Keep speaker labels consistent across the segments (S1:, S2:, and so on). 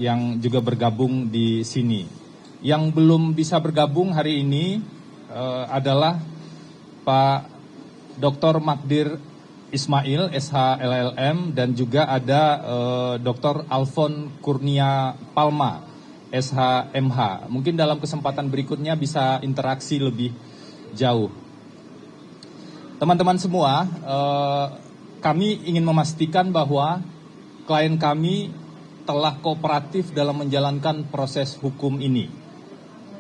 S1: yang juga bergabung di sini. Yang belum bisa bergabung hari ini adalah Pak Dr. Magdir Ismail, SH-LLM, dan juga ada Dr. Alfon Kurnia Palma, SH-MH. Mungkin dalam kesempatan berikutnya bisa interaksi lebih jauh. Teman-teman semua, kami ingin memastikan bahwa klien kami telah kooperatif dalam menjalankan proses hukum ini.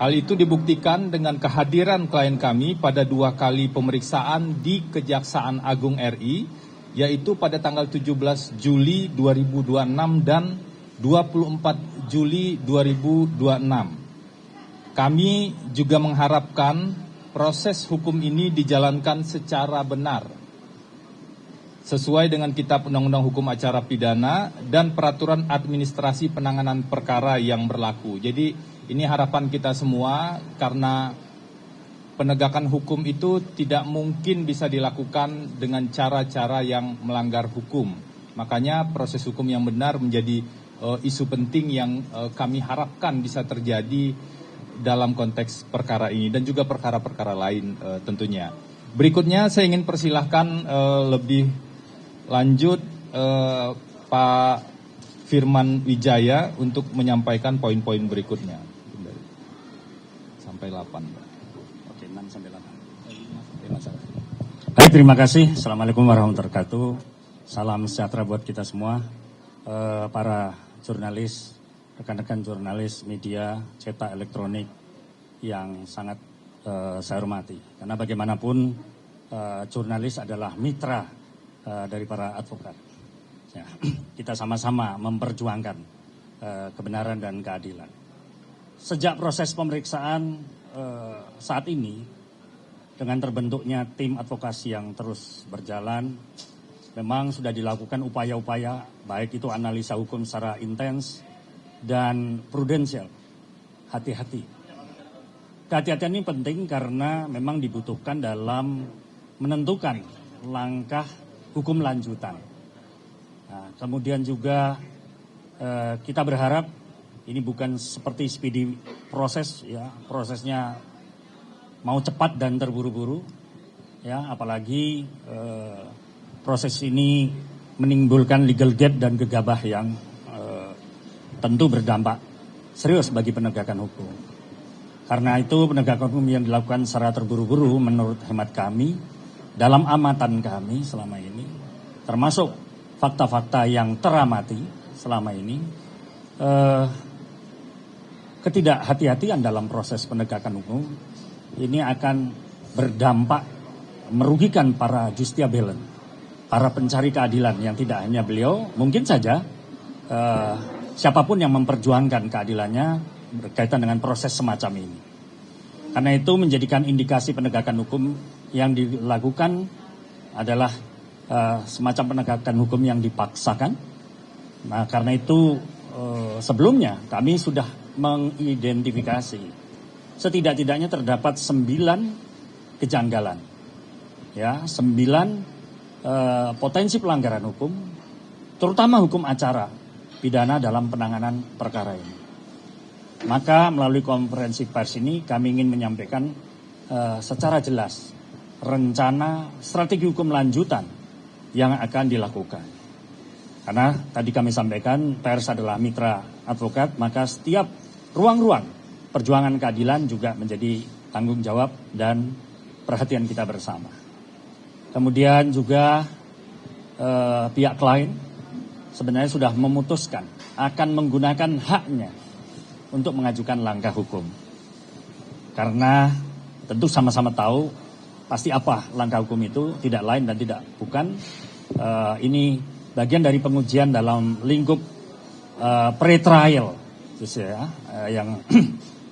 S1: Hal itu dibuktikan dengan kehadiran klien kami pada 2 kali pemeriksaan di Kejaksaan Agung RI, yaitu pada tanggal 17 Juli 2026 dan 24 Juli 2026. Kami juga mengharapkan proses hukum ini dijalankan secara benar, sesuai dengan Kitab Undang-Undang Hukum Acara Pidana dan Peraturan Administrasi Penanganan Perkara yang berlaku. Jadi ini harapan kita semua, karena penegakan hukum itu tidak mungkin bisa dilakukan dengan cara-cara yang melanggar hukum. Makanya proses hukum yang benar menjadi isu penting yang kami harapkan bisa terjadi dalam konteks perkara ini dan juga perkara-perkara lain tentunya. Berikutnya saya ingin persilahkan lebih lanjut Pak Firman Wijaya untuk menyampaikan poin-poin berikutnya. Sampai 8. Oke, 6 sampai 8.
S2: Baik, terima kasih. Assalamualaikum warahmatullahi wabarakatuh. Salam sejahtera buat kita semua. Para jurnalis, rekan-rekan jurnalis, media, cetak, elektronik yang sangat saya hormati. Karena bagaimanapun jurnalis adalah mitra dari para advokat. Ya, kita sama-sama memperjuangkan kebenaran dan keadilan. Sejak proses pemeriksaan saat ini, dengan terbentuknya tim advokasi yang terus berjalan, memang sudah dilakukan upaya-upaya, baik itu analisa hukum secara intens dan prudensial. Hati-hati. Kehati-hatian ini penting karena memang dibutuhkan dalam menentukan langkah hukum lanjutan. Nah, kemudian juga kita berharap ini bukan seperti speedy proses, ya, prosesnya mau cepat dan terburu-buru, ya, apalagi proses ini menimbulkan legal gap dan gegabah yang tentu berdampak serius bagi penegakan hukum. Karena itu penegakan hukum yang dilakukan secara terburu-buru menurut hemat kami, dalam amatan kami selama ini, termasuk fakta-fakta yang teramati selama ini, ketidakhati-hatian dalam proses penegakan hukum ini akan berdampak merugikan para justiciable, para pencari keadilan yang tidak hanya beliau, mungkin saja siapapun yang memperjuangkan keadilannya berkaitan dengan proses semacam ini. Karena itu menjadikan indikasi penegakan hukum yang dilakukan adalah semacam penegakan hukum yang dipaksakan. Nah, karena itu sebelumnya kami sudah mengidentifikasi setidak-tidaknya terdapat 9 kejanggalan, ya, 9 potensi pelanggaran hukum, terutama hukum acara pidana dalam penanganan perkara ini. Maka melalui konferensi pers ini kami ingin menyampaikan secara jelas rencana strategi hukum lanjutan yang akan dilakukan. Karena tadi kami sampaikan pers adalah mitra advokat, maka setiap ruang-ruang perjuangan keadilan juga menjadi tanggung jawab dan perhatian kita bersama. Kemudian juga pihak klien sebenarnya sudah memutuskan akan menggunakan haknya untuk mengajukan langkah hukum. Karena tentu sama-sama tahu pasti apa langkah hukum itu, tidak lain dan tidak bukan ini bagian dari pengujian dalam lingkup pre-trial, ya, yang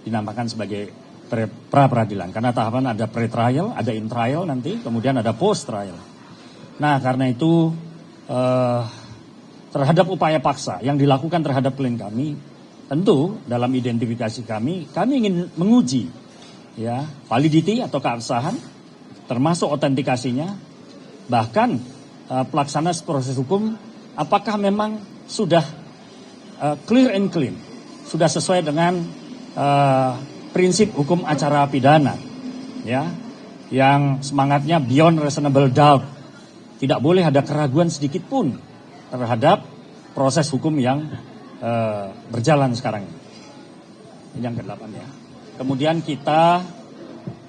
S2: dinamakan sebagai pra-peradilan. Karena tahapan ada pre-trial, ada in-trial nanti, kemudian ada post-trial. Nah, karena itu terhadap upaya paksa yang dilakukan terhadap klien kami, tentu dalam identifikasi kami ingin menguji, ya, validity atau keabsahan, termasuk autentikasinya, bahkan pelaksana proses hukum apakah memang sudah clear and clean, sudah sesuai dengan prinsip hukum acara pidana, ya, yang semangatnya beyond reasonable doubt. Tidak boleh ada keraguan sedikit pun terhadap proses hukum yang berjalan sekarang ini. Yang ke-8 ya. Kemudian kita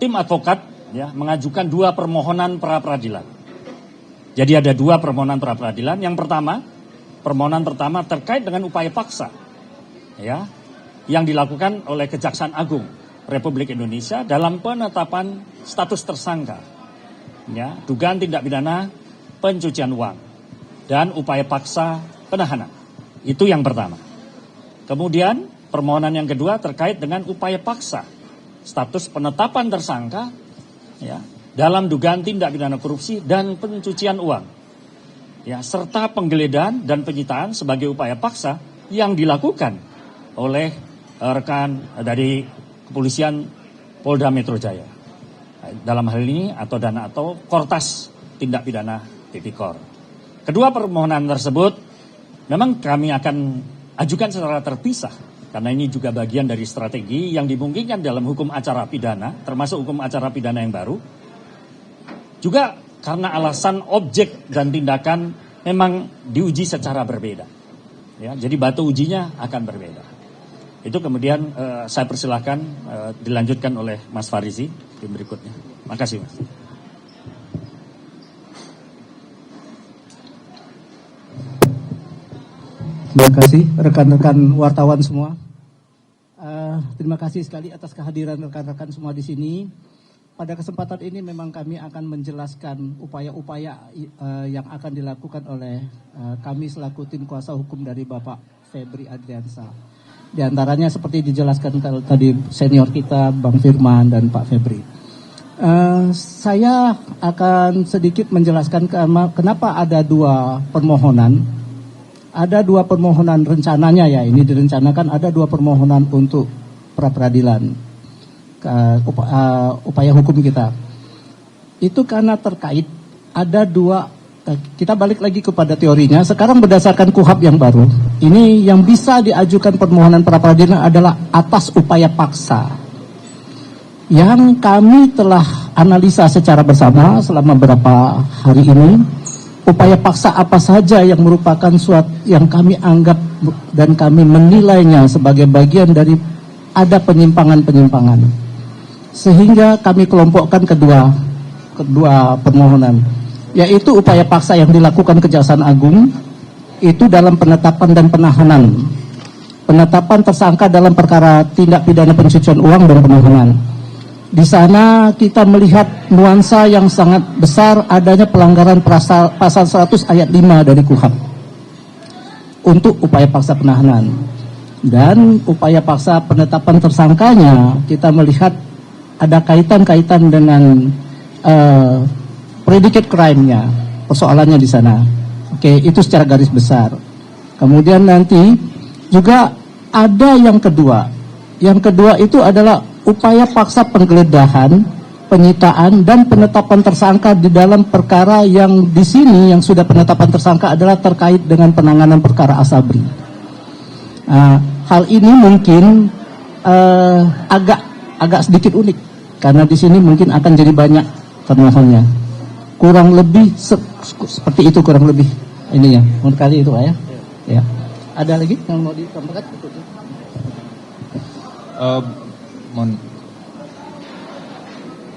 S2: tim advokat ya mengajukan 2 permohonan pra peradilan. Jadi ada 2 permohonan pra peradilan. Yang pertama, permohonan pertama terkait dengan upaya paksa ya yang dilakukan oleh Kejaksaan Agung Republik Indonesia dalam penetapan status tersangka ya dugaan tindak pidana pencucian uang dan upaya paksa penahanan. Itu yang pertama. Kemudian permohonan yang kedua terkait dengan upaya paksa status penetapan tersangka ya dalam dugaan tindak pidana korupsi dan pencucian uang ya serta penggeledahan dan penyitaan sebagai upaya paksa yang dilakukan oleh rekan dari kepolisian Polda Metro Jaya dalam hal ini atau Kortas Tindak Pidana Tipikor. Kedua permohonan tersebut memang kami akan ajukan secara terpisah karena ini juga bagian dari strategi yang dimungkinkan dalam hukum acara pidana, termasuk hukum acara pidana yang baru. Juga karena alasan objek dan tindakan memang diuji secara berbeda. Ya, jadi batu ujinya akan berbeda. Itu kemudian saya persilahkan dilanjutkan oleh Mas Farizi tim berikutnya. Makasih Mas.
S3: Terima kasih rekan-rekan wartawan semua. Terima kasih sekali atas kehadiran rekan-rekan semua di sini. Pada kesempatan ini memang kami akan menjelaskan upaya-upaya yang akan dilakukan oleh kami selaku tim kuasa hukum dari Bapak Febri Adriansyah. Di antaranya seperti dijelaskan tadi senior kita Bang Firman dan Pak Febri. Saya akan sedikit menjelaskan kenapa ada 2 permohonan. Ada 2 permohonan rencananya ya, ini direncanakan ada 2 permohonan untuk pra peradilan upaya hukum kita. Itu karena terkait ada 2, kita balik lagi kepada teorinya. Sekarang berdasarkan KUHP yang baru, ini yang bisa diajukan permohonan pra peradilan adalah atas upaya paksa. Yang kami telah analisa secara bersama selama beberapa hari ini. Upaya paksa apa saja yang merupakan suatu yang kami anggap dan kami menilainya sebagai bagian dari ada penyimpangan-penyimpangan. Sehingga kami kelompokkan kedua permohonan, yaitu upaya paksa yang dilakukan Kejaksaan Agung itu dalam penetapan dan penahanan. Penetapan tersangka dalam perkara tindak pidana pencucian uang dan penahanan. Di sana kita melihat nuansa yang sangat besar adanya pelanggaran pasal 100 ayat 5 dari KUHP untuk upaya paksa penahanan. Dan upaya paksa penetapan tersangkanya kita melihat ada kaitan-kaitan dengan predicate crime-nya, persoalannya di sana. Oke, itu secara garis besar. Kemudian nanti juga ada yang kedua. Yang kedua itu adalah upaya paksa penggeledahan, penyitaan, dan penetapan tersangka di dalam perkara yang di sini yang sudah penetapan tersangka adalah terkait dengan penanganan perkara Asabri. Hal ini mungkin agak sedikit unik karena di sini mungkin akan jadi banyak permasalahannya. Kurang lebih seperti itu kurang lebih ini ya. Menurut kali itu ya. Ya. Ada lagi yang mau ditambahkan?